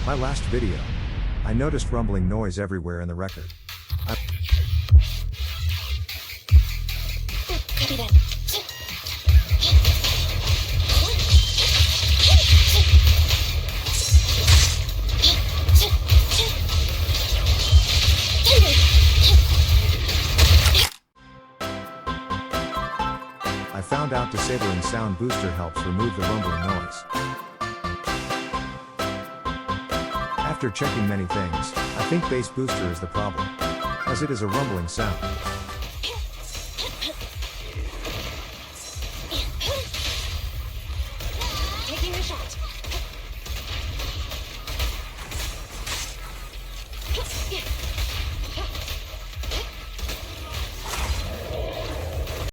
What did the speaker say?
My last video. I noticed rumbling noise everywhere in the record. I found out disabling Sound Booster helps remove the rumbling noise. After checking many things, I think Bass Booster is the problem, as it is a rumbling sound.